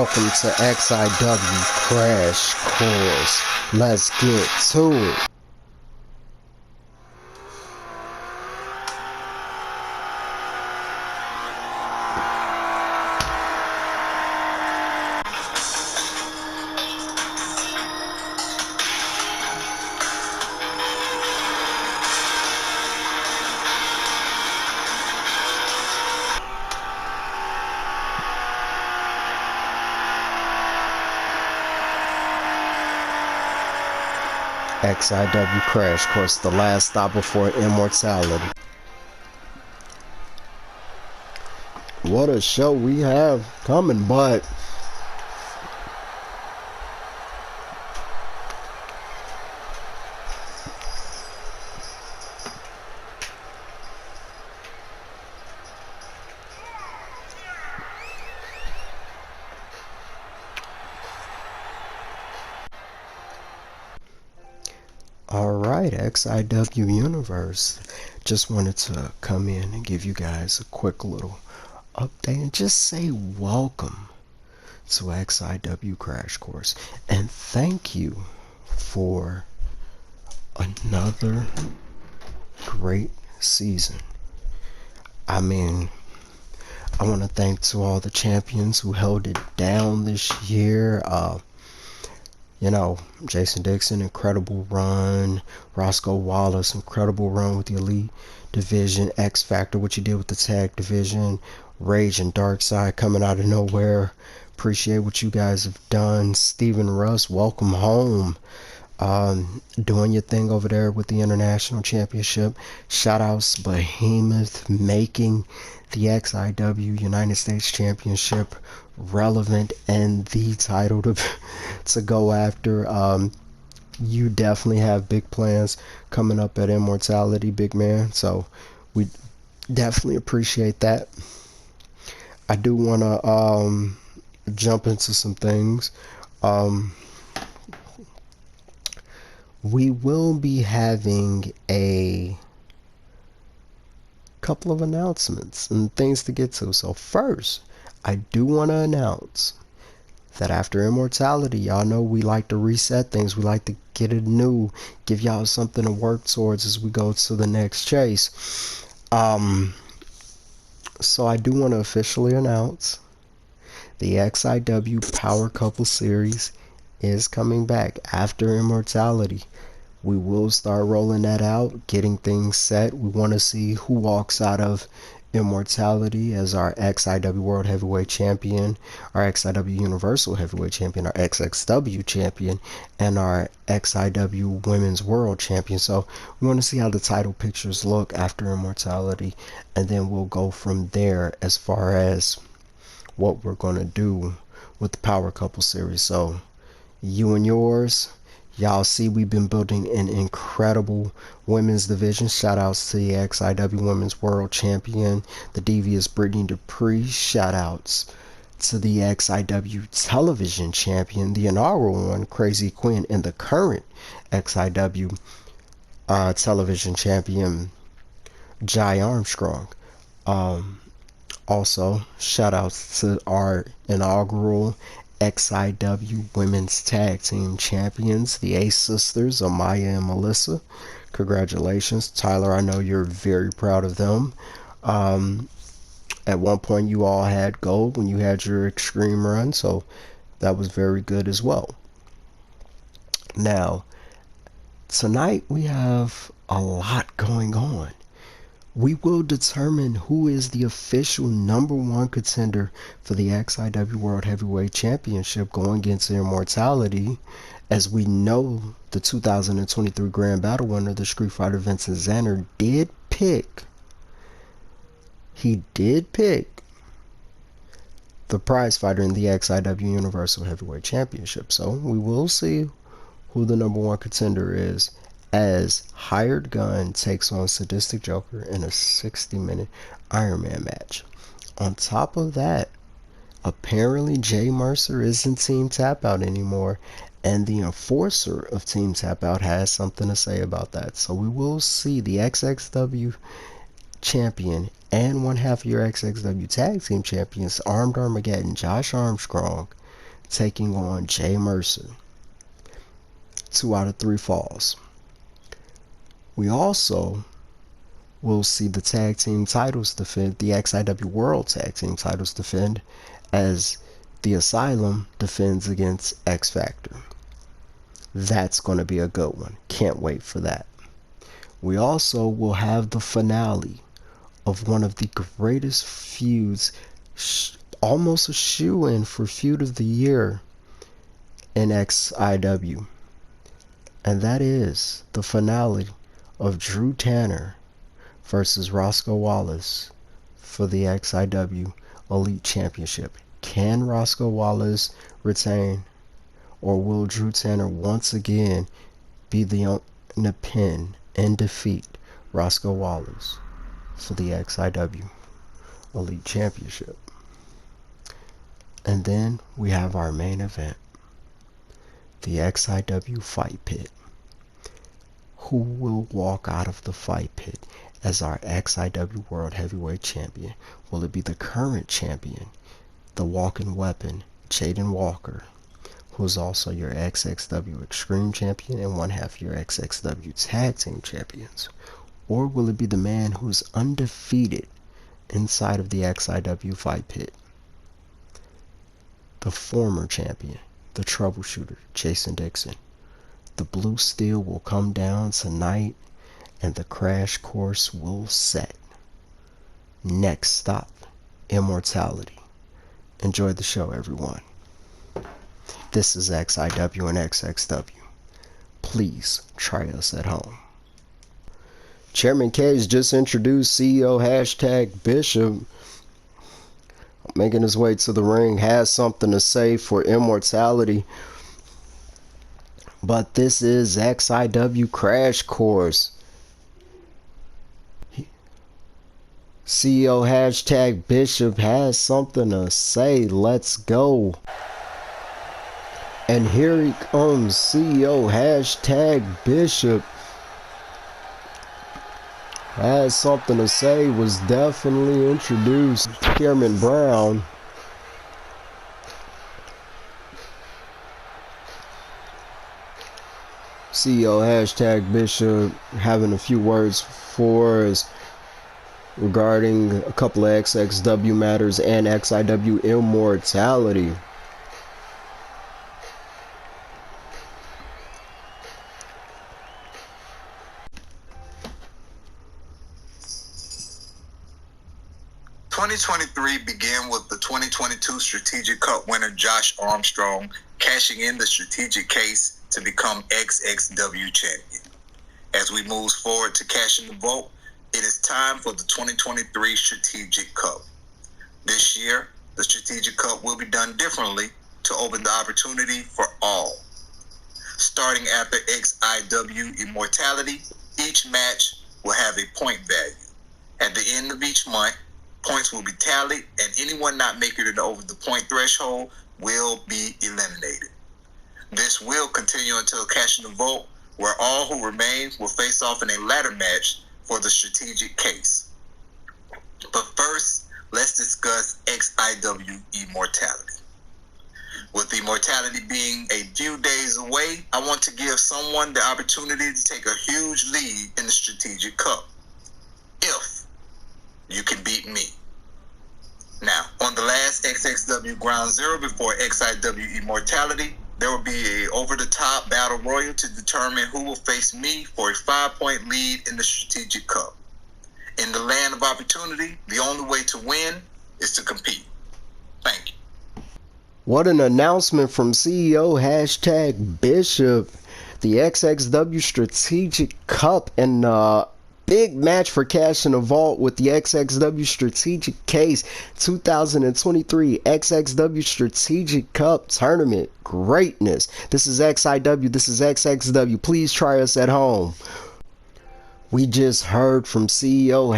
welcome to XIW Crash Course. Let's get to it. XIW Crash Course, the last stop before immortality. What a show we have coming, but alright, XIW Universe. Just wanted to come in and give you guys a quick little update and just say welcome to XIW Crash Course. And thank you for another great season. I mean, I want to thank to all the champions who held it down this year. You know, Jason Dixon, incredible run. Roscoe Wallace, incredible run with the Elite Division. X Factor, what you did with the Tag Division. Rage and Darkside coming out of nowhere. Appreciate what you guys have done. Steven Russ, welcome home. Doing your thing over there with the International Championship. Shout outs Behemoth, making the XIW United States Championship relevant and the title to go after. You definitely have big plans coming up at Immortality, big man, so we definitely appreciate that. I do want to jump into some things. We will be having a couple of announcements and things to get to. So first, I do want to announce that after Immortality, y'all know we like to reset things. We like to get it new, give y'all something to work towards as we go to the next chase. So I do want to officially announce the XIW Power Couple Series is coming back after Immortality. We will start rolling that out, getting things set. We want to see who walks out of Immortality as our XIW World Heavyweight Champion, our XIW Universal Heavyweight Champion, our XXW Champion, and our XIW Women's World Champion. So we want to see how the title pictures look after Immortality, and then we'll go from there as far as what we're going to do with the Power Couple Series. So you and yours, y'all see we've been building an incredible women's division. Shout outs to the XIW Women's World Champion, the devious Brittany Dupree. Shout outs to the XIW Television Champion, the inaugural one, Crazy Quinn, and the current XIW Television Champion, Josh.ARMstrong. Also, shout outs to our inaugural XIW Women's Tag Team Champions, the Ace Sisters, Amaya and Melissa. Congratulations. Tyler, I know you're very proud of them. At one point you all had gold when you had your Extreme run, so that was very good as well. Now, tonight we have a lot going on. We will determine who is the official #1 contender for the XIW World Heavyweight Championship going into Immortality. As we know, the 2023 Grand Battle winner, the Street Fighter Vincent Zanner, did pick the prize fighter in the XIW Universal Heavyweight Championship. So we will see who the #1 contender is, as Hired Gun takes on Sadistic Joker in a 60-minute Iron Man match. On top of that, apparently Jay Mercer isn't Team Tap Out anymore, and the enforcer of Team Tap Out has something to say about that. So we will see the XXW champion and one half of your XXW Tag Team Champions, Armed Armageddon, Josh Armstrong, taking on Jay Mercer. 2 out of 3 falls. We also will see the tag team titles defend, the XIW World Tag Team titles defend, as the Asylum defends against X Factor. That's going to be a good one. Can't wait for that. We also will have the finale of one of the greatest feuds, almost a shoe-in for Feud of the Year in XIW. And that is the finale of Drew Tanner versus Roscoe Wallace for the XIW Elite Championship. Can Roscoe Wallace retain, or will Drew Tanner once again be in the pin and defeat Roscoe Wallace for the XIW Elite Championship? And then we have our main event, the XIW Fight Pit. Who will walk out of the Fight Pit as our XIW World Heavyweight Champion? Will it be the current champion, the walking weapon, Jaden Walker, who is also your XXW Extreme Champion and one half your XXW Tag Team Champions? Or will it be the man who's undefeated inside of the XIW Fight Pit, the former champion, the troubleshooter, Jason Dixon? The blue steel will come down tonight and the crash course will set. Next stop, Immortality. Enjoy the show, everyone. This is XIW and XXW. Please try us at home. Chairman K has just introduced CEO #Bishop, making his way to the ring, has something to say for Immortality. But this is XIW Crash Course. CEO #Bishop has something to say. Let's go. And here he comes, CEO #Bishop. Has something to say, was definitely introduced. Chairman Brown. CEO #Bishop having a few words for us regarding a couple of XXW matters and XIW Immortality. '23 began with the 2022 Strategic Cup winner Josh.ARMstrong cashing in the strategic case to become XXW champion. As we move forward to cashing the vote, it is time for the 2023 Strategic Cup. This year, the Strategic Cup will be done differently to open the opportunity for all. Starting after XIW Immortality, each match will have a point value. At the end of each month, points will be tallied, and anyone not making it over the point threshold will be eliminated. This will continue until cashing the vote, where all who remain will face off in a ladder match for the strategic case. But first, let's discuss XIW Immortality. With Immortality being a few days away, I want to give someone the opportunity to take a huge lead in the Strategic Cup. If you can beat me. Now, on the last XXW Ground Zero before XIW Immortality, there will be a over-the-top battle royal to determine who will face me for a 5-point lead in the Strategic Cup. In the land of opportunity, the only way to win is to compete. Thank you. What an announcement from CEO #Bishop. The XXW Strategic Cup and big match for cash in the vault with the XXW Strategic Case 2023 XXW Strategic Cup Tournament. Greatness. This is XIW. This is XXW. Please try us at home. We just heard from CEO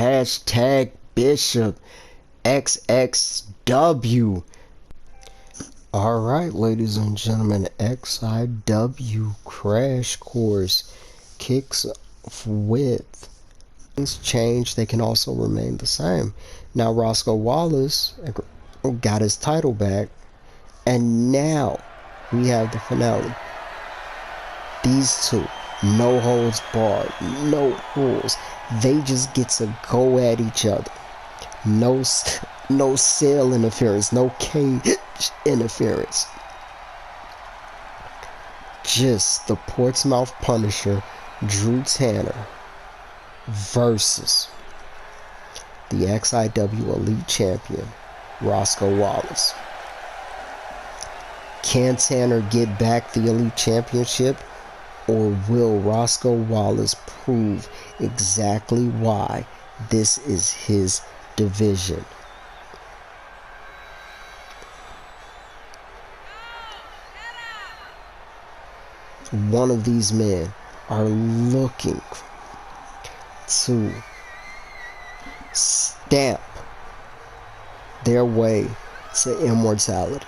#Bishop. XXW. Alright, ladies and gentlemen, XIW Crash Course kicks off with things change, they can also remain the same. Now Roscoe Wallace got his title back And now we have the finale. These two, no holds barred, no rules. They just get to go at each other. No cell interference, no cage interference. Just the Portsmouth Punisher, Drew Tanner, versus the XIW Elite Champion, Roscoe Wallace. Can Tanner get back the Elite Championship, or will Roscoe Wallace prove exactly why this is his division? One of these men are looking to stamp their way to immortality.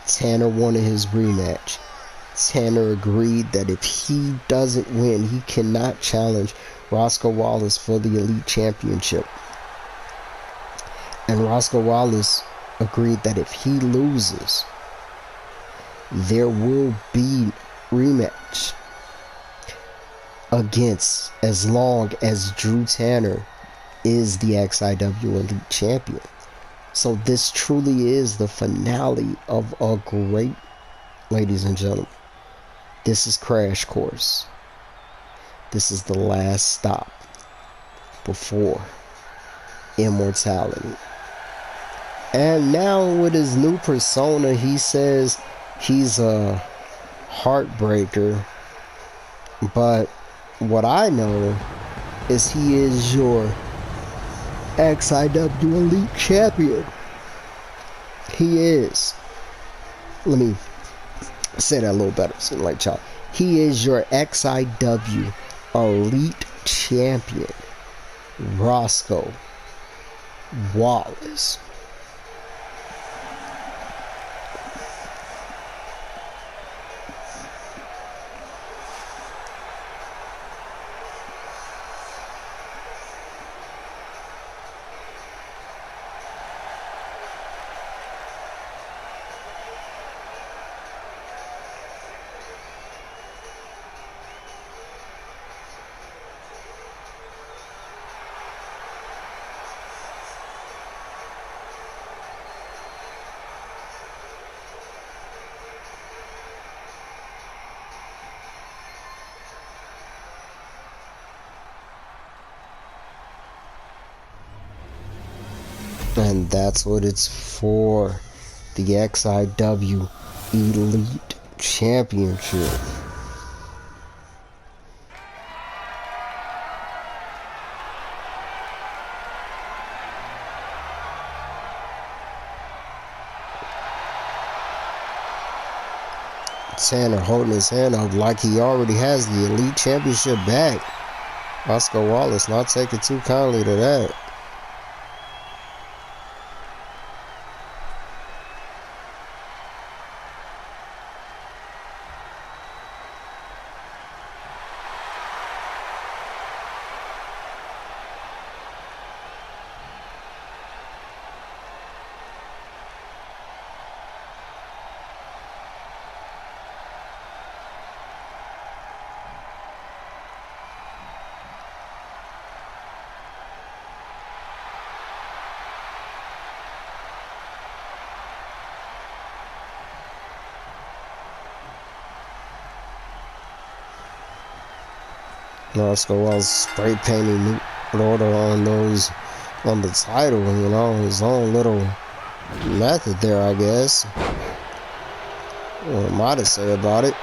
Tanner wanted his rematch. Tanner agreed that if he doesn't win, he cannot challenge Roscoe Wallace for the Elite Championship. And Roscoe Wallace agreed that if he loses, there will be rematch against, as long as Drew Tanner is the XIW Elite Champion. So this truly is the finale of a great, ladies and gentlemen. This is Crash Course. This is the last stop before immortality. And now with his new persona, he says he's a heartbreaker. But what I know is he is your XIW Elite Champion. He is. Let me say that a little better. So like child. He is your XIW Elite Champion, Roscoe Wallace. And that's what it's for. The XIW Elite Championship. Tanner holding his hand up like he already has the Elite Championship back. Roscoe Wallace not taking too kindly to that. Roscoe was spray painting New Order on the title, his own little method there, I guess. What am I to say about it?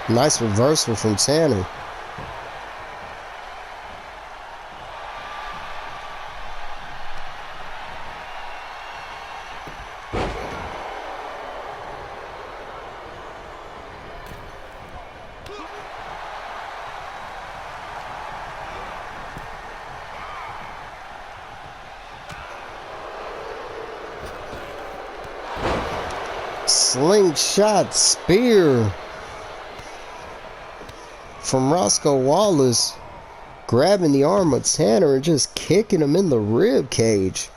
Nice reversal from Tanner. Slingshot spear from Roscoe Wallace. Grabbing the arm of Tanner and just kicking him in the rib cage.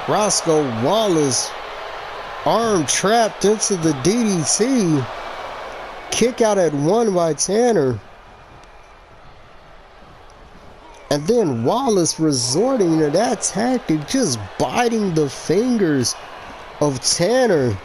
Roscoe Wallace, arm trapped into the DDT. Kick out at 1 by Tanner. And then Wallace resorting to that tactic, just biting the fingers of Tanner.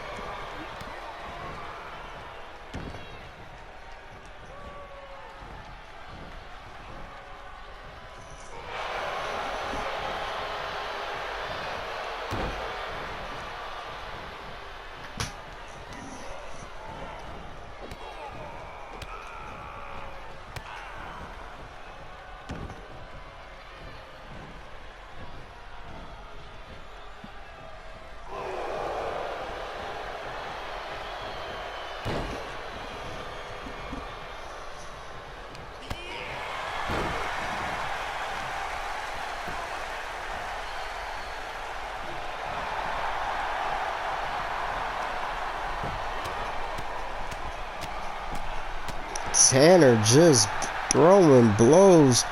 Tanner just throwing blows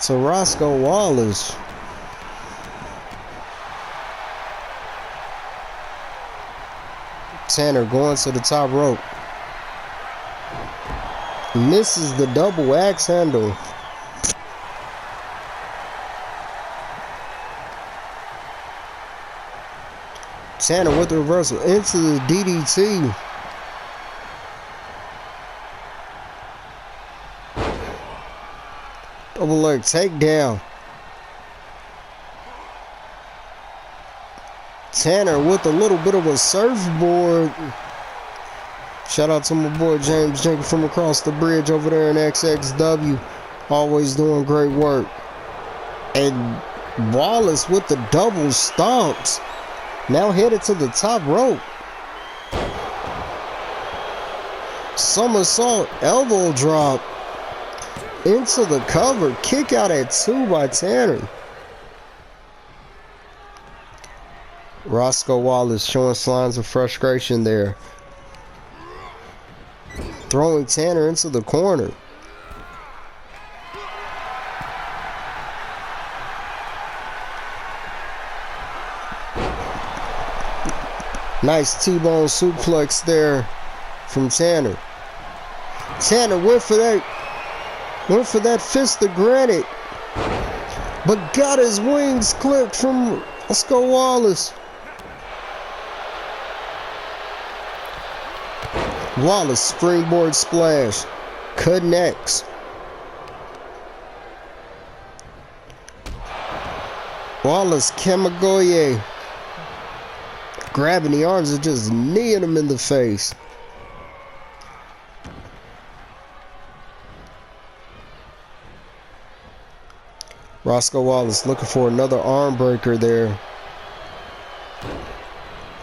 to Roscoe Wallace. Tanner going to the top rope. Misses the double axe handle. Tanner with the reversal into the DDT. Double leg takedown. Tanner with a little bit of a surfboard. Shout out to my boy James Jenkins from across the bridge over there in XXW. Always doing great work. And Wallace with the double stomps. Now headed to the top rope. Somersault elbow drop. Into the cover. Kick out at 2 by Tanner. Roscoe Wallace showing signs of frustration there. Throwing Tanner into the corner. Nice T-bone suplex there from Tanner. Tanner went for that fist of granite, but got his wings clipped from Roscoe Wallace. Wallace springboard splash, connects. Wallace Kamigoye grabbing the arms and just kneeing him in the face. Roscoe Wallace looking for another arm breaker there.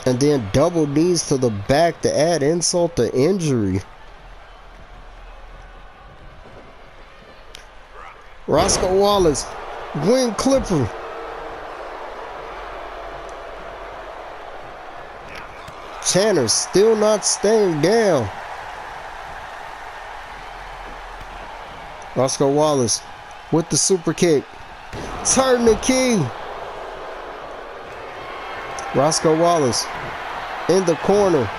And then double knees to the back to add insult to injury. Roscoe Wallace, wing clipper. Tanner still not staying down. Roscoe Wallace with the super kick. Turn the key. Roscoe Wallace in the corner.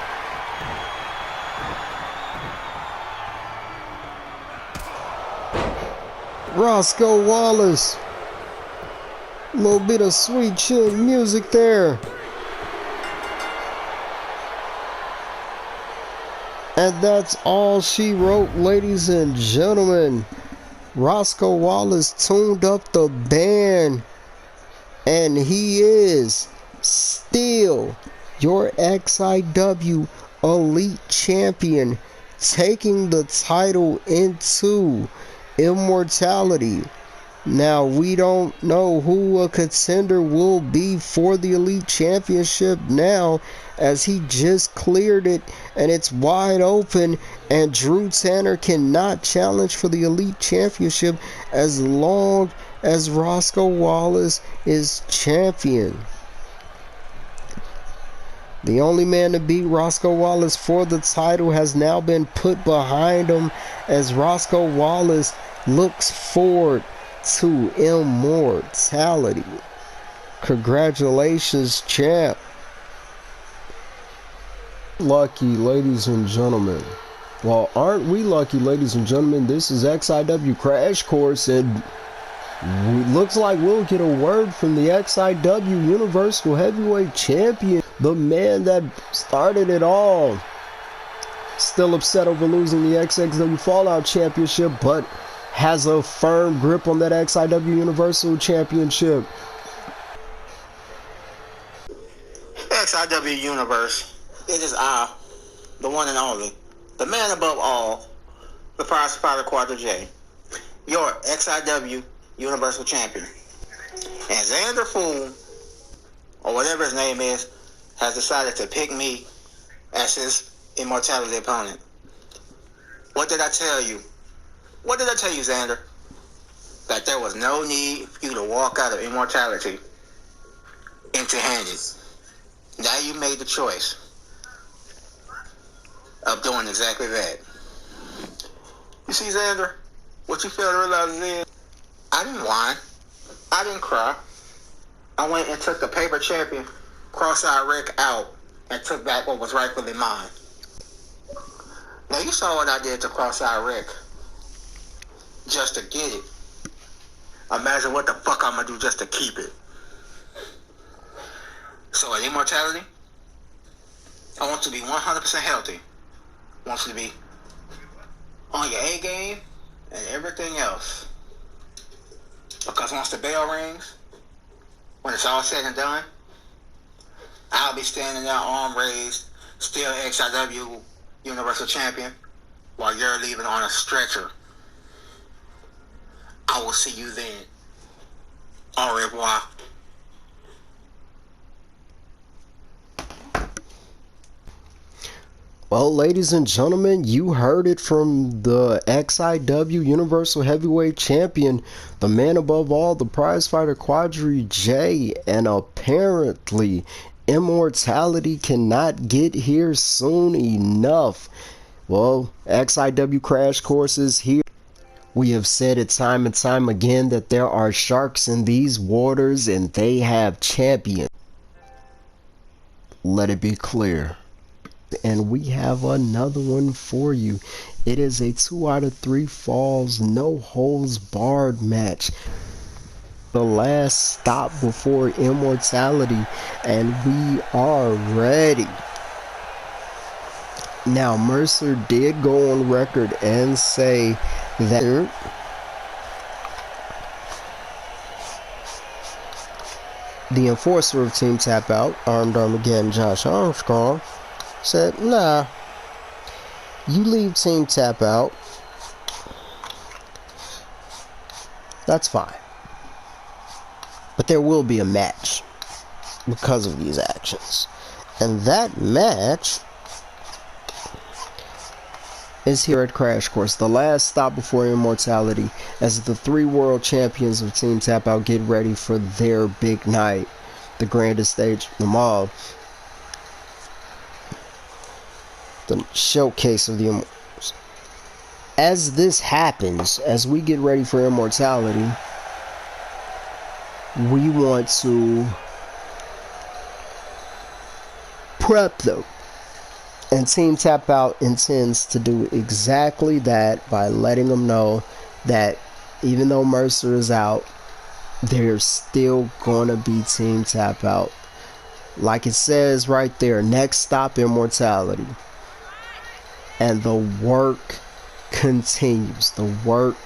Roscoe Wallace. A little bit of sweet chill music there. And that's all she wrote, ladies and gentlemen. Roscoe Wallace tuned up the band. And he is still your XIW Elite Champion, taking the title into immortality. Now, we don't know who a contender will be for the Elite Championship now, as he just cleared it and it's wide open, and Drew Tanner cannot challenge for the Elite Championship as long as Roscoe Wallace is champion. The only man to beat Roscoe Wallace for the title has now been put behind him, as Roscoe Wallace looks forward to immortality. Congratulations, champ. Lucky, ladies and gentlemen. Well, aren't we lucky, ladies and gentlemen? This is XIW Crash Course, and looks like we'll get a word from the XIW Universal Heavyweight Champion, the man that started it all. Still upset over losing the XXW Fallout Championship, but has a firm grip on that XIW Universal Championship. XIW Universe, it is I, the one and only, the man above all, the prize fighter Quadra J, your XIW Universal Champion. And Xander Fool, or whatever his name is, has decided to pick me as his immortality opponent. What did I tell you? What did I tell you, Xander? That there was no need for you to walk out of immortality empty-handed. Now you made the choice of doing exactly that. You see, Xander, what you fail to realize is I didn't whine. I didn't cry. I went and took the paper champion, Cross-Eyed Rick, out and took back what was rightfully mine. Now you saw what I did to Cross-Eyed Rick just to get it. Imagine what the fuck I'm gonna do just to keep it. So in immortality, I want you to be 100% healthy. I want you to be on your A game and everything else. Because once the bell rings, when it's all said and done, I'll be standing there arm raised, still XIW Universal Champion, while you're leaving on a stretcher. I will see you then. Au revoir. Well, ladies and gentlemen, you heard it from the XIW Universal Heavyweight Champion, the man above all, the prize fighter Quadra J, and apparently immortality cannot get here soon enough. Well, XIW Crash Course is here. We have said it time and time again that there are sharks in these waters and they have champions. Let it be clear. And we have another one for you. It is a 2 out of 3 falls, no holds barred match. The last stop before immortality, and we are ready. Now, Mercer did go on record and say that the enforcer of Team Tap Out, Armed Armageddon Josh.ARMstrong, said, nah, you leave Team Tap Out, that's fine, but there will be a match because of these actions, and that match is here at Crash Course, the last stop before immortality, as the 3 world champions of Team Tap Out get ready for their big night, the grandest stage of them all. The showcase of the immortals. As this happens, as we get ready for immortality, we want to prep them. And Team Tap Out intends to do exactly that by letting them know that even though Mercer is out, there's still gonna be Team Tap Out. Like it says right there, next stop immortality. And the work continues. The work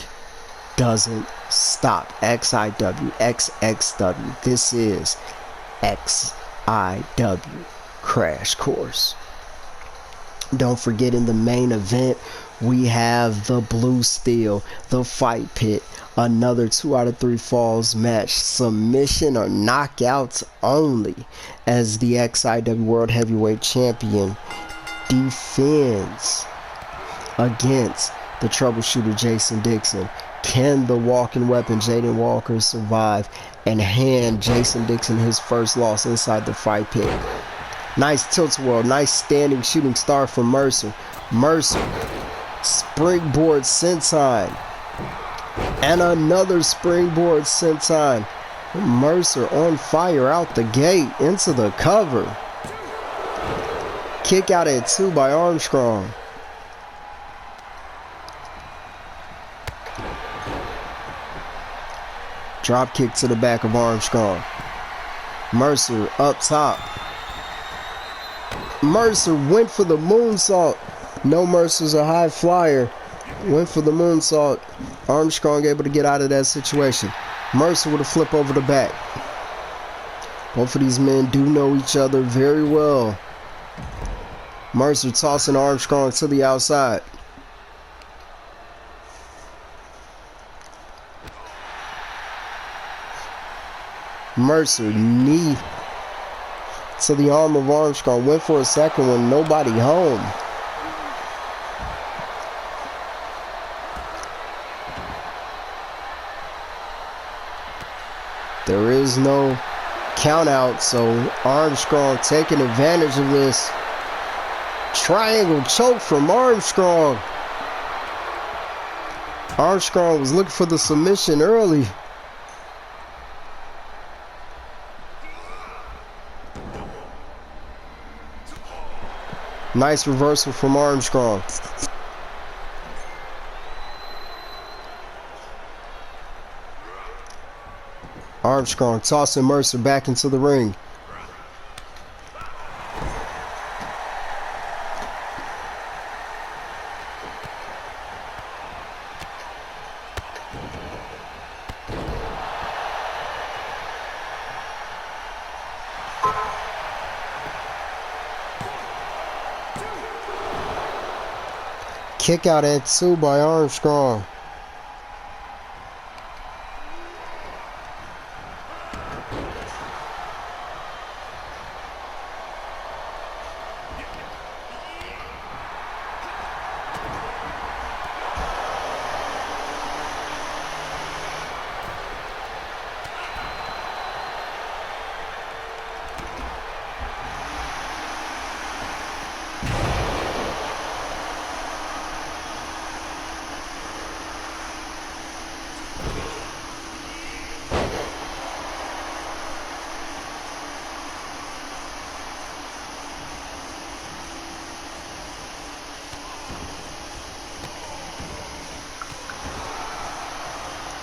doesn't stop. XIW, XXW. This is XIW Crash Course. Don't forget, in the main event, we have the Blue Steel, the Fight Pit, another 2 out of 3 falls match, submission or knockouts only, as the XIW World Heavyweight Champion defends against the troubleshooter Jason Dixon. Can the walking weapon Jaden Walker survive and hand Jason Dixon his first loss inside the Fight Pit? Nice tilt-a-whirl, nice standing shooting star from Mercer. Mercer, springboard senton, and another springboard senton. Mercer on fire out the gate into the cover. Kick out at 2 by Armstrong. Drop kick to the back of Armstrong. Mercer up top. Mercer went for the moonsault. No, Mercer's a high flyer. Went for the moonsault. Armstrong able to get out of that situation. Mercer with a flip over the back. Both of these men do know each other very well. Mercer tossing Armstrong to the outside. Mercer knee to the arm of Armstrong. Went for a second one. Nobody home. There is no count out, so Armstrong taking advantage of this. Triangle choke from Armstrong. Armstrong was looking for the submission early. Nice reversal from Armstrong. Armstrong tossing Mercer back into the ring. Kick out at 2 by Armstrong.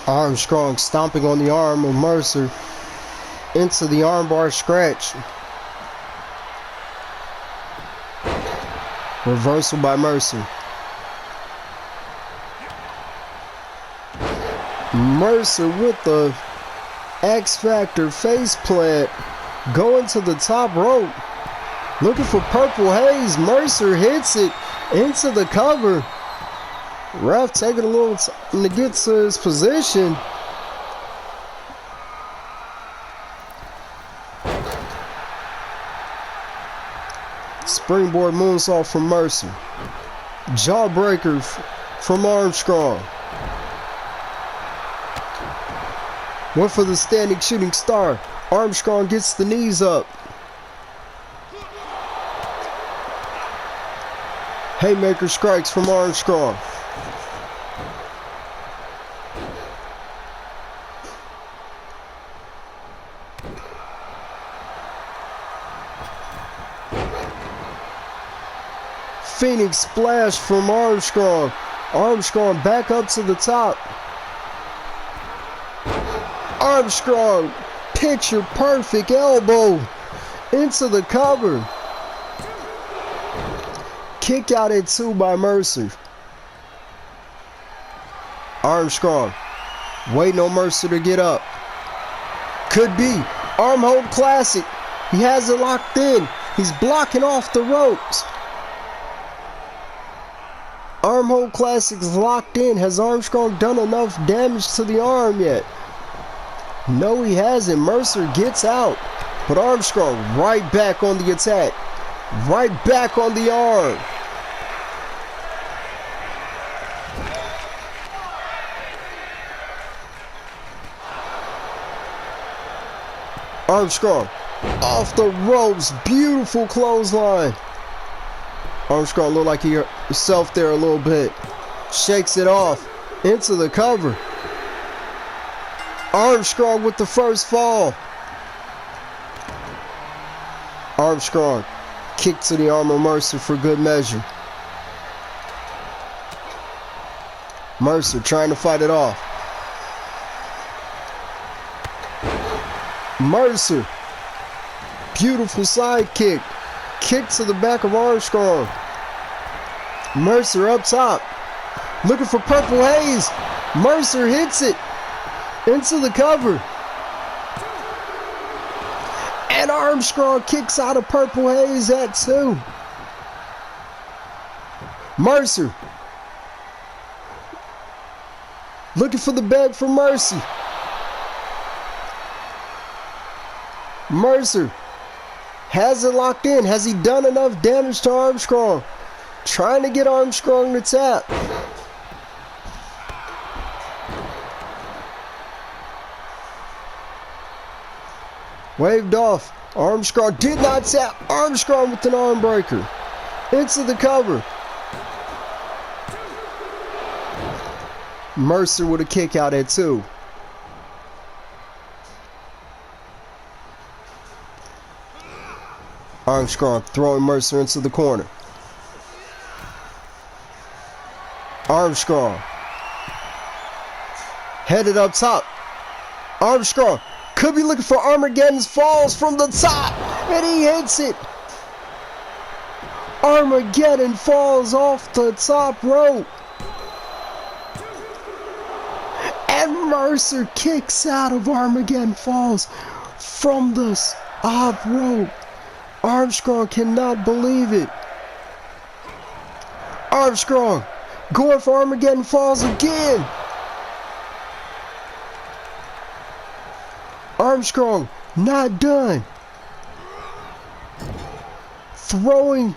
Armstrong stomping on the arm of Mercer into the armbar scratch. Reversal by Mercer. Mercer with the X Factor face plant going to the top rope. Looking for Purple Haze. Mercer hits it into the cover. Ref taking a little time to get to his position. Springboard moonsault from Mercer. Jawbreaker from Armstrong. Went for the standing shooting star. Armstrong gets the knees up. Haymaker strikes from Armstrong. Phoenix splash from Armstrong. Armstrong back up to the top. Armstrong picture perfect elbow into the cover. Kick out at 2 by Mercer. Armstrong waiting on Mercer to get up. Could be arm hold classic. He has it locked in. He's blocking off the ropes. Armhold Classics locked in. Has Armstrong done enough damage to the arm yet? No, he hasn't. Mercer gets out. But Armstrong right back on the attack. Right back on the arm. Armstrong off the ropes. Beautiful clothesline. Armstrong looked like he hurt himself there a little bit. Shakes it off. Into the cover. Armstrong with the first fall. Armstrong kick to the arm of Mercer for good measure. Mercer trying to fight it off. Mercer. Beautiful side kick. Kick to the back of Armstrong. Mercer up top. Looking for Purple Haze. Mercer hits it. Into the cover. And Armstrong kicks out of Purple Haze at 2. Mercer. Looking for the bag for Mercy. Mercer has it locked in. Has he done enough damage to Armstrong? Trying to get Armstrong to tap. Waved off. Armstrong did not tap. Armstrong with an arm breaker. Into the cover. Mercer with a kick out at 2. Armstrong throwing Mercer into the corner. Armstrong headed up top. Armstrong could be looking for Armageddon's falls from the top, and he hits it. Armageddon falls off the top rope. And Mercer kicks out of Armageddon falls from the top rope. Armstrong cannot believe it. Armstrong going for Armageddon falls again. Armstrong not done. Throwing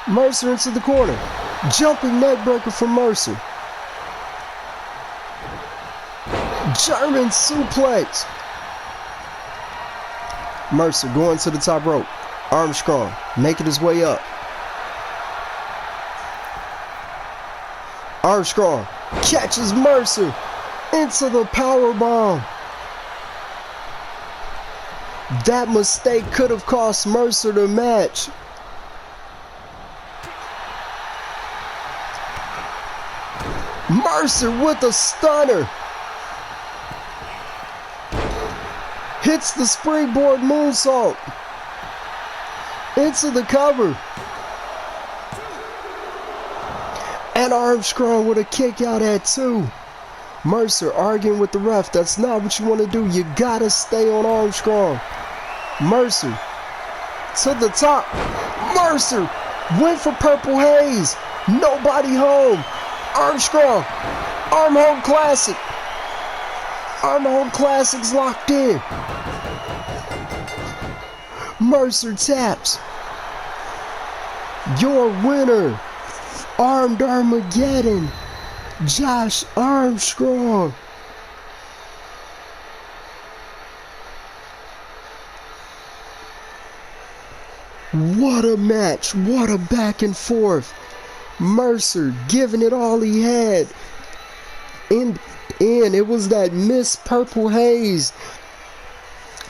Mercer into the corner. Jumping neck breaker for Mercer. German suplex. Mercer going to the top rope. Armstrong making his way up. Armstrong catches Mercer into the powerbomb. That mistake could have cost Mercer the match. Mercer with a stunner. Hits the springboard moonsault. Into the cover. And Armstrong with a kick out at 2. Mercer arguing with the ref. That's not what you want to do. You gotta stay on Armstrong. Mercer to the top. Mercer went for Purple Haze. Nobody home. Armstrong. Armhold Classic. Armhold Classic's locked in. Mercer taps. Your winner, Armed Armageddon, Josh Armstrong. What a match. What a back and forth. Mercer giving it all he had. In it was that Miss Purple Haze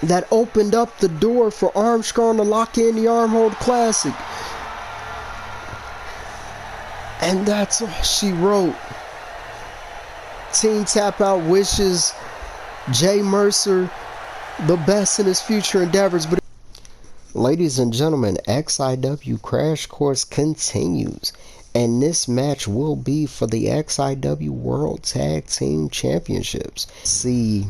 that opened up the door for Armstrong to lock in the Armhold Classic. And that's all she wrote. Team Tap Out wishes Jay Mercer the best in his future endeavors. But ladies and gentlemen, XIW Crash Course continues. And this match will be for the XIW World Tag Team Championships. See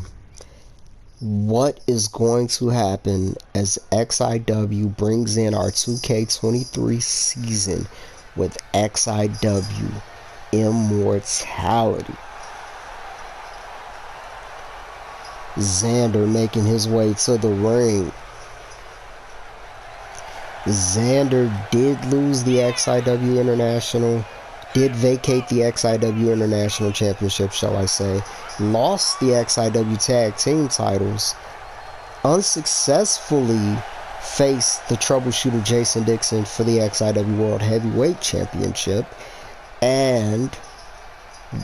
what is going to happen as XIW brings in our 2K23 season with XIW Immortality. Xander making his way to the ring. Xander did lose the XIW International, did vacate the XIW International Championship, shall I say, lost the XIW Tag Team titles, unsuccessfully faced the troubleshooter Jason Dixon for the XIW World Heavyweight Championship, and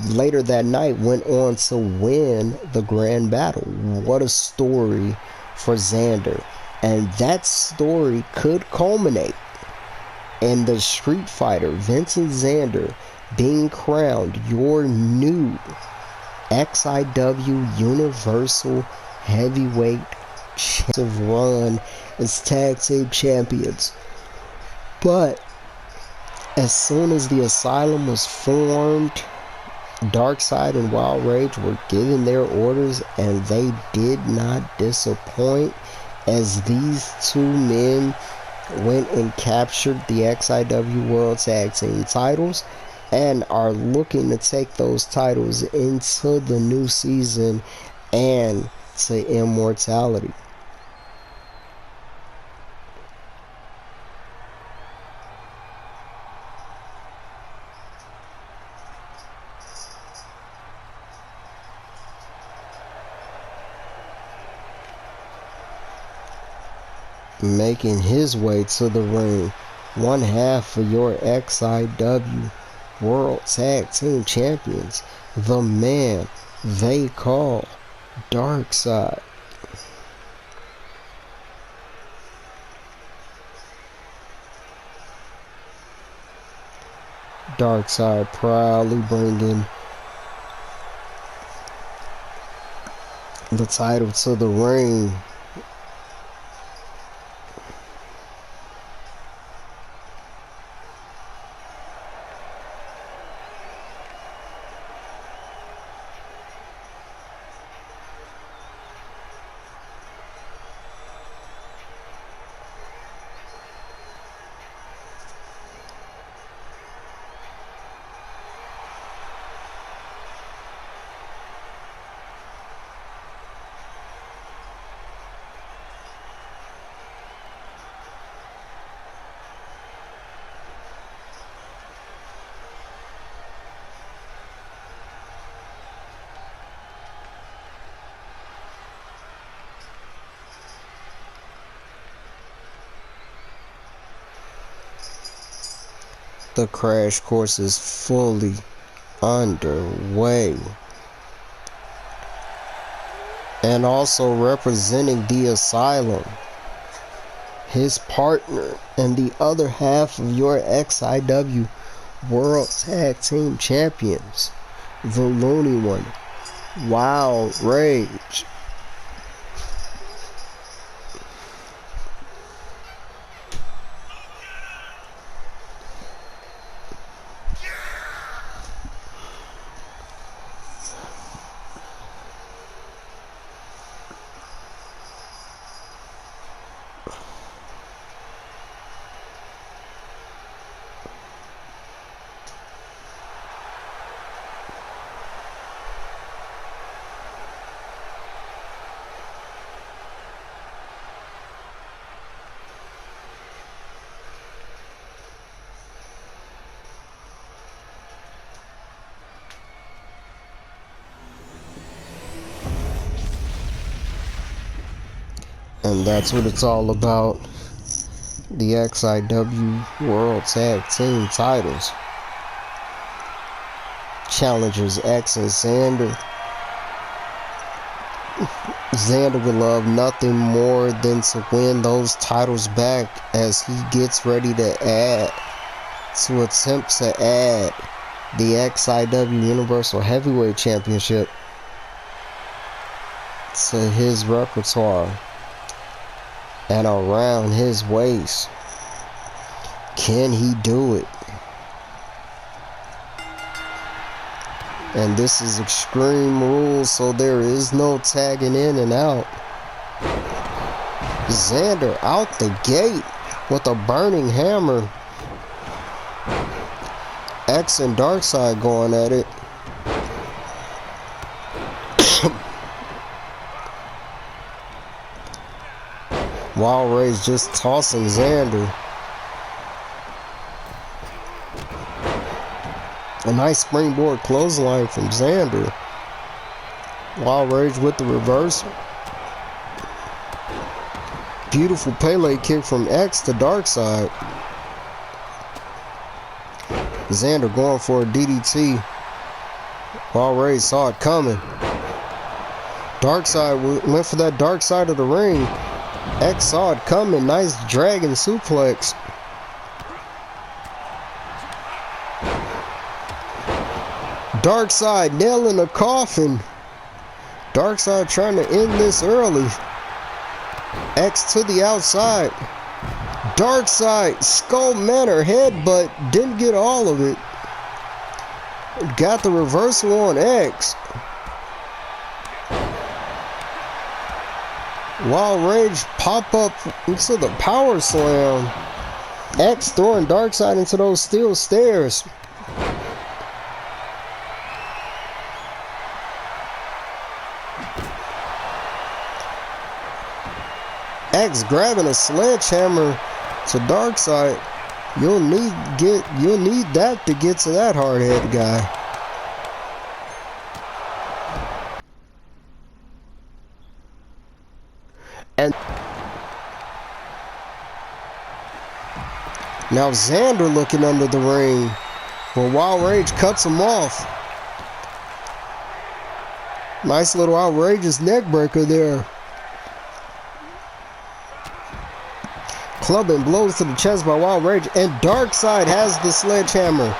later that night went on to win the Grand Battle. What a story for Xander. And that story could culminate in the Street Fighter Vincent Xander being crowned your new XIW Universal Heavyweight Championship run as tag team champions. But as soon as the Asylum was formed, Darkseid and Wild Rage were given their orders, and they did not disappoint, as these two men went and captured the XIW World Tag Team titles and are looking to take those titles into the new season and to immortality. Making his way to the ring, one half of your XIW World Tag Team Champions, the man they call Darkseid. Darkseid proudly bringing the title to the ring. The Crash Course is fully underway. And also representing the Asylum, his partner and the other half of your XIW World Tag Team Champions, the Looney One, Wild Rage. And that's what it's all about. The XIW World Tag Team titles. Challengers X and Xander. Xander would love nothing more than to win those titles back, as he gets ready to attempt to add the XIW Universal Heavyweight Championship to his repertoire and around his waist. Can he do it? And this is Extreme Rules, so there is no tagging in and out. Xander out the gate with a burning hammer. X and Darkseid going at it. Wild Rage just tossing Xander. A nice springboard clothesline from Xander. Wild Rage with the reversal. Beautiful Pele kick from X to Darkseid. Xander going for a DDT. Wild Rage saw it coming. Darkseid went for that dark side of the ring. X saw it coming. Nice dragon suplex. Darkseid nailing the coffin. Darkseid trying to end this early. X to the outside. Darkseid skull manor headbutt, didn't get all of it. Got the reversal on X. Wild Rage pop up into the power slam. X throwing Darkseid into those steel stairs. X grabbing a sledgehammer to Darkseid. You'll need that to get to that hard-head guy. And now Xander looking under the ring, but Wild Rage cuts him off. Nice little outrageous neck breaker there. Clubbing blows to the chest by Wild Rage, and Darkseid has the sledgehammer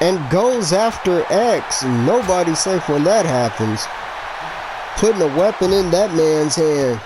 and goes after X. Nobody's safe when that happens. Putting a weapon in that man's hand.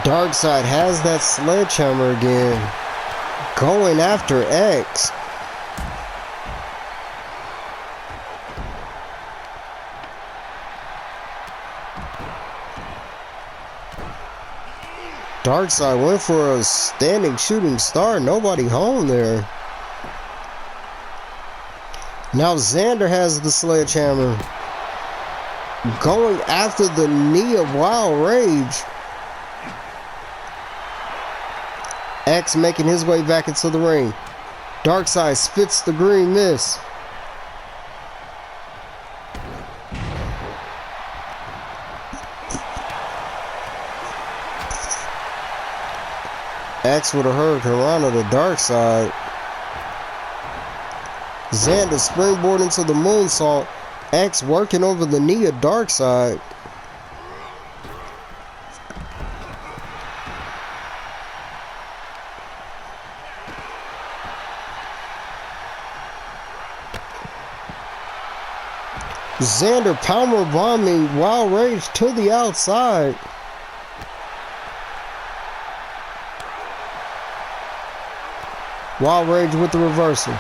Darkseid has that sledgehammer again, going after X. Darkseid went for a standing shooting star. Nobody home there. Now Xander has the sledgehammer, going after the knee of Wild Rage. X making his way back into the ring. Darkseid spits the green mist. X would have heard Hurrah to Darkseid. Xander springboard into the moonsault. X working over the knee of Darkseid. Xander power bombing Wild Rage to the outside. Wild Rage with the reversal.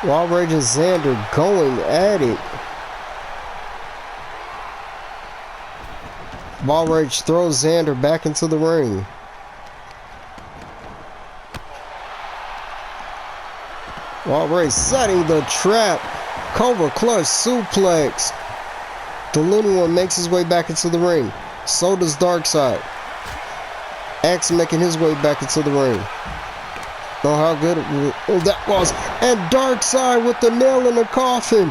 Wild Rage and Xander going at it. Wild Rage throws Xander back into the ring. Wild Rage setting the trap. Cobra Clutch suplex. The Looney One makes his way back into the ring. So does Darkseid. X making his way back into the ring. Know how good that was. And Darkseid with the nail in the coffin.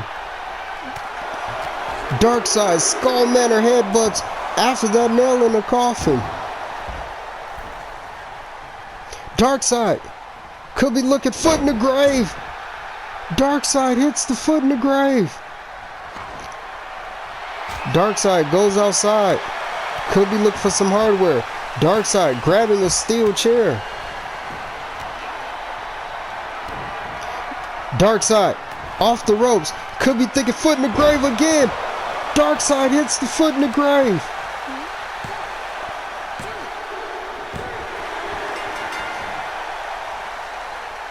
Darkseid skull manor headbutts after that nail in the coffin. Darkseid could be looking foot in the grave. Darkseid hits the foot in the grave. Darkseid goes outside. Could be looking for some hardware. Darkseid grabbing a steel chair. Darkseid off the ropes. Could be thinking foot in the grave again. Darkseid hits the foot in the grave.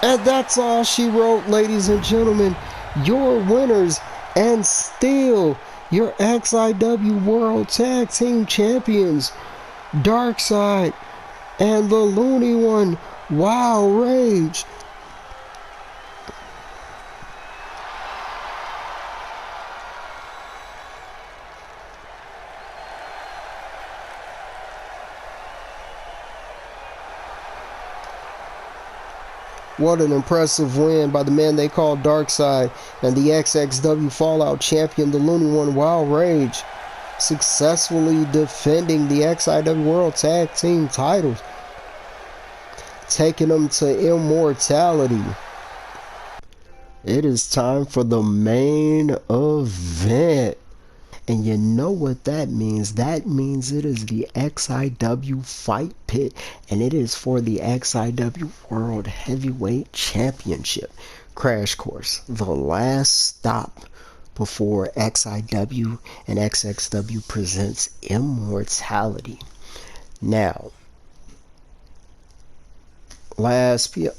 And that's all she wrote, ladies and gentlemen. Your winners, and still your XIW World Tag Team Champions, Darkseid and the Looney One, Wild Rage. What an impressive win by the man they call Darkseid and the XXW Fallout champion, the Looney One, Wild Rage, successfully defending the XIW World Tag Team titles, taking them to immortality. It is time for the main event. And you know what that means. That means it is the XIW Fight Pit, and it is for the XIW World Heavyweight Championship. Crash Course, the last stop before XIW and XXW presents Immortality. Now, lastly,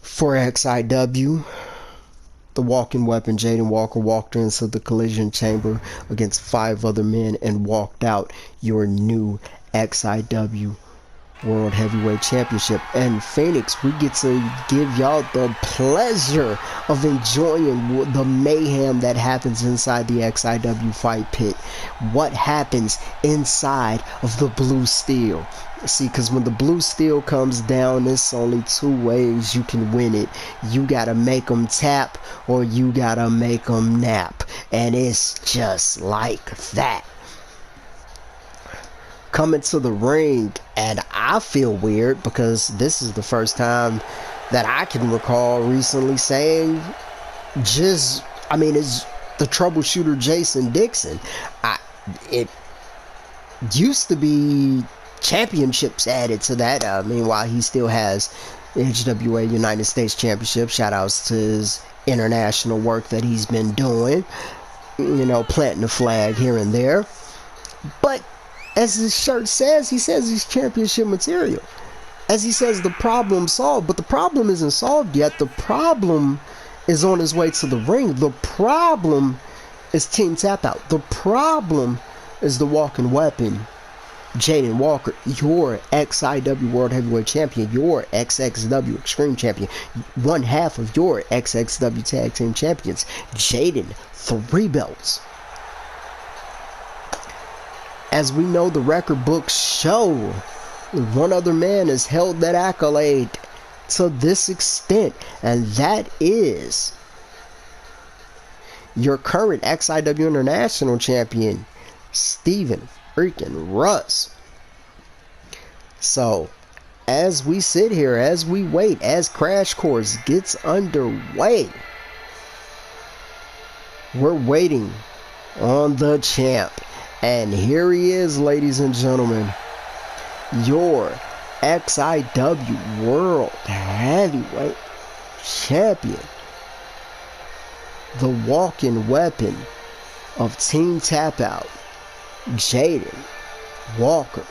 for XIW, the walking weapon, Jaden Walker, walked into the collision chamber against 5 other men and walked out your new XIW World Heavyweight Championship. And Phoenix, we get to give y'all the pleasure of enjoying the mayhem that happens inside the XIW Fight Pit. What happens inside of the blue steel? See, because when the blue steel comes down, there's only 2 ways you can win it. You gotta make them tap, or you gotta make them nap. And it's just like that. Coming to the ring, and I feel weird because this is the first time that I can recall recently saying it's the troubleshooter Jason Dixon. It used to be championships added to that. Meanwhile, he still has the HWA United States Championship. Shout outs to his international work that he's been doing, planting the flag here and there. But as his shirt says, he says he's championship material. As he says, the problem solved, but the problem isn't solved yet. The problem is on his way to the ring. The problem is Team Tap Out. The problem is the walking weapon, Jaden Walker, your XIW World Heavyweight Champion, your XXW Extreme Champion, one half of your XXW Tag Team Champions. Jaden, 3 belts. As we know, the record books show one other man has held that accolade to this extent, and that is your current XIW International Champion, Steven freaking Russ. So, as we sit here, as we wait, as Crash Course gets underway, we're waiting on the champ. And here he is, ladies and gentlemen, your XIW World Heavyweight Champion, the walking weapon of Team Tap Out, Jaden Walker.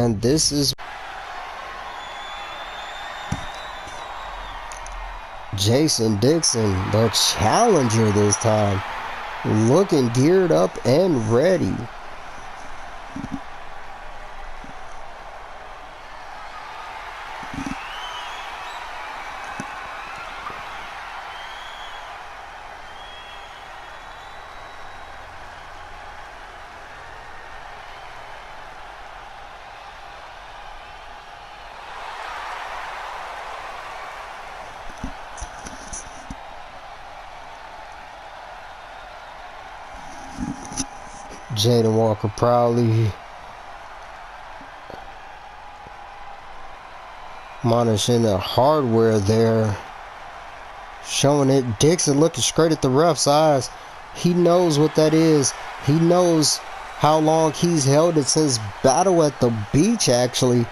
And this is Jason Dixon, the challenger this time, looking geared up and ready. Jaden Walker proudly monitoring the hardware there, showing it. Dixon looking straight at the ref's eyes. He knows what that is. He knows how long he's held it since Battle at the Beach, actually.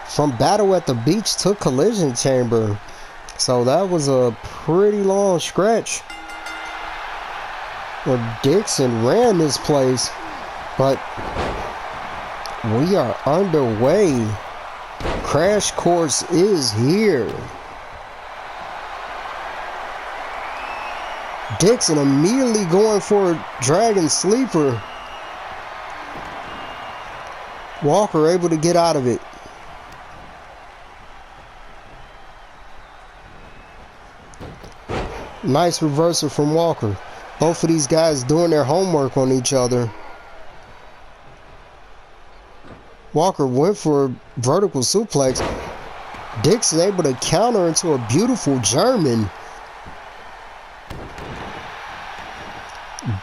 From Battle at the Beach to Collision Chamber. So that was a pretty long stretch where Dixon ran this place. But we are underway. Crash Course is here. Dixon immediately going for a Dragon Sleeper. Walker able to get out of it. Nice reversal from Walker. Both of these guys doing their homework on each other. Walker went for a vertical suplex. Dixon able to counter into a beautiful German.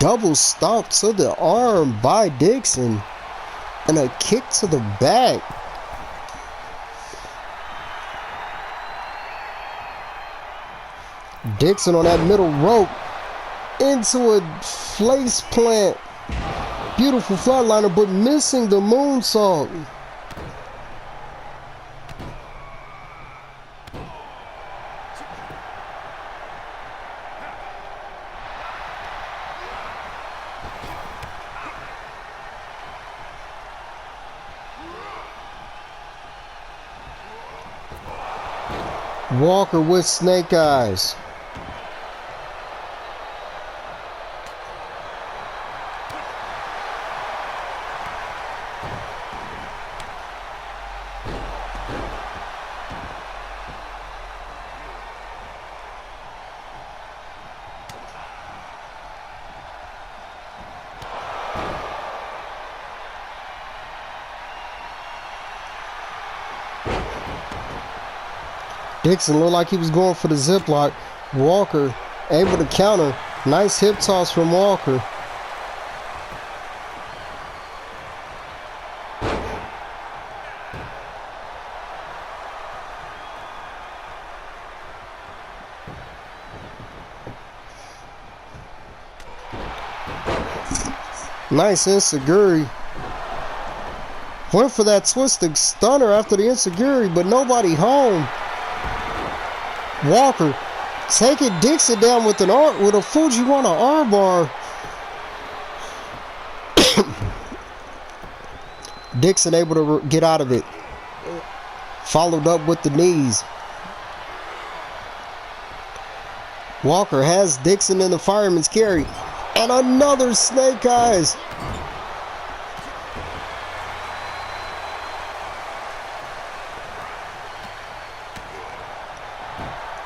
Double stomp to the arm by Dixon. And a kick to the back. Dixon on that middle rope. Into a face plant. Beautiful flatliner, but missing the moonsault. Walker with snake eyes. Dixon looked like he was going for the zip lock. Walker able to counter. Nice hip toss from Walker. Nice enziguri. Went for that twisted stunner after the enziguri, but nobody home. Walker taking Dixon down with a Fujiwara armbar. Dixon able to get out of it. Followed up with the knees. Walker has Dixon in the fireman's carry. And another snake eyes.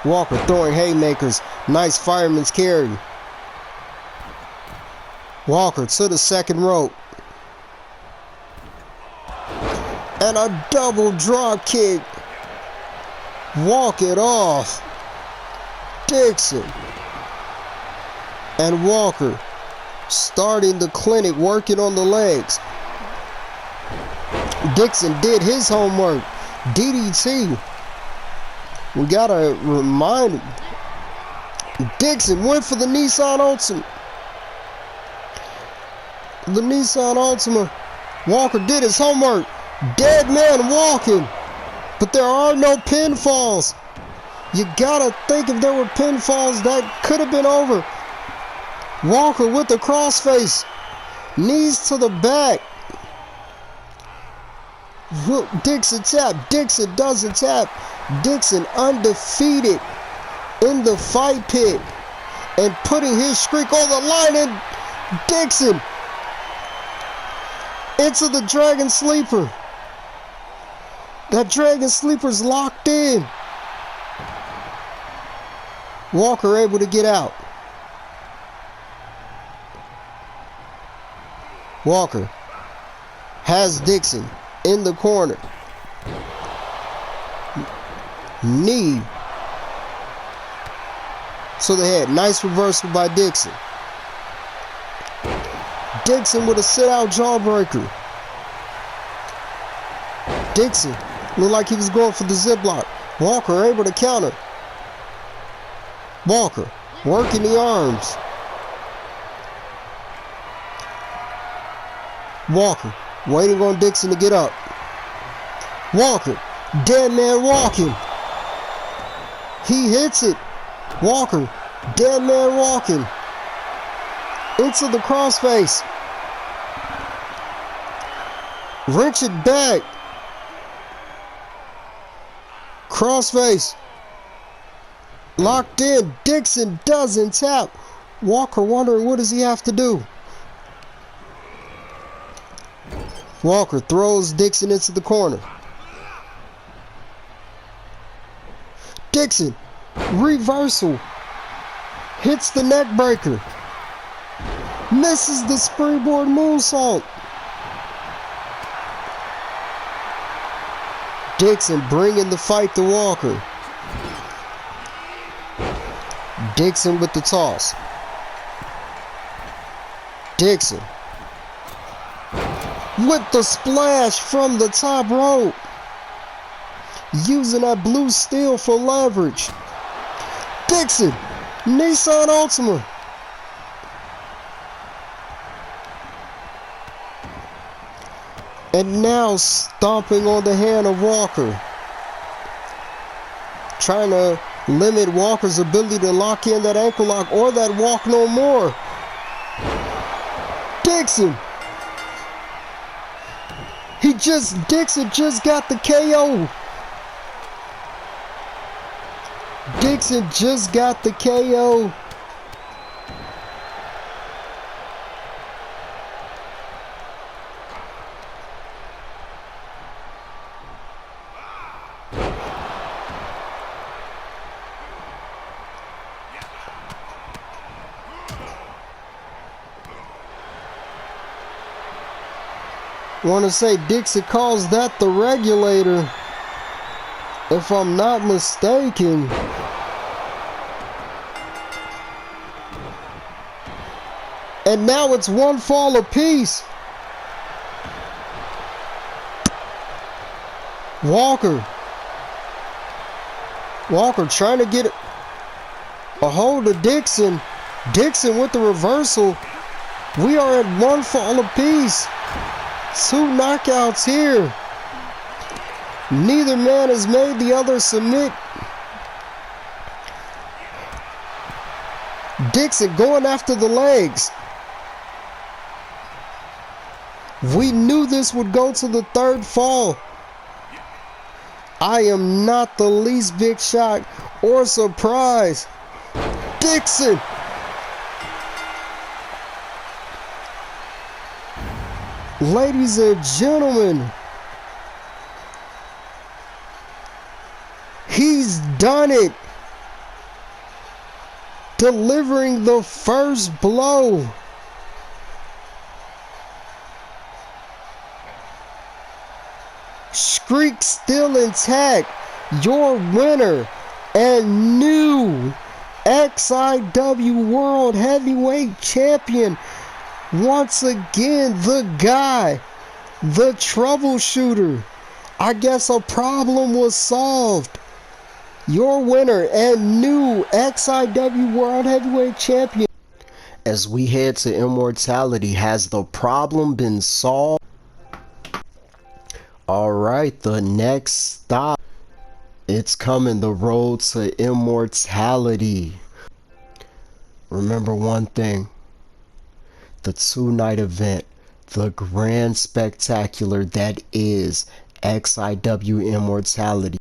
Walker throwing haymakers. Nice fireman's carry. Walker to the second rope. And a double drop kick. Walk it off. Dixon. And Walker starting the clinic, working on the legs. Dixon did his homework. DDT. We gotta remind him. Dixon went for the Nissan Altima. The Nissan Altima. Walker did his homework. Dead man walking. But there are no pinfalls. You gotta think if there were pinfalls, that could have been over. Walker with the crossface. Knees to the back. Dixon tap. Dixon doesn't tap. Dixon undefeated in the fight pit and putting his streak on the line. And Dixon into the Dragon Sleeper. That Dragon Sleeper's locked in. Walker able to get out. Walker has Dixon in the corner. Knee to the head. Nice reversal by Dixon. Dixon with a sit-out jawbreaker. Dixon looked like he was going for the zip lock. Walker able to counter. Walker working the arms. Walker waiting on Dixon to get up. Walker, dead man walking. He hits it. Walker, dead man walking. Into the crossface. Wrench it back. Crossface. Locked in. Dixon doesn't tap. Walker wondering what does he have to do. Walker throws Dixon into the corner. Dixon, reversal. Hits the neck breaker. Misses the springboard moonsault. Dixon bringing the fight to Walker. Dixon with the toss. Dixon with the splash from the top rope. Using that blue steel for leverage. Dixon, Nissan Altima. And now stomping on the hand of Walker. Trying to limit Walker's ability to lock in that ankle lock or that walk no more. Dixon. Dixon just got the KO. Dixon just got the KO. Want to say Dixon calls that the regulator, if I'm not mistaken. And now it's one fall apiece. Walker trying to get a hold of Dixon. Dixon with the reversal. We are at one fall apiece. 2 knockouts here. Neither man has made the other submit. Dixon going after the legs. We knew this would go to the 3rd fall. I am not the least bit shocked or surprised. Dixon. Ladies and gentlemen, he's done it. Delivering the first blow. Streak still intact. Your winner and new XIW World Heavyweight Champion. Once again, the guy, the troubleshooter. I guess a problem was solved. Your winner and new XIW World Heavyweight Champion. As we head to immortality, has the problem been solved? Alright, the next stop. It's coming, the road to immortality. Remember one thing. The 2-night event, the grand spectacular that is XIW Immortality.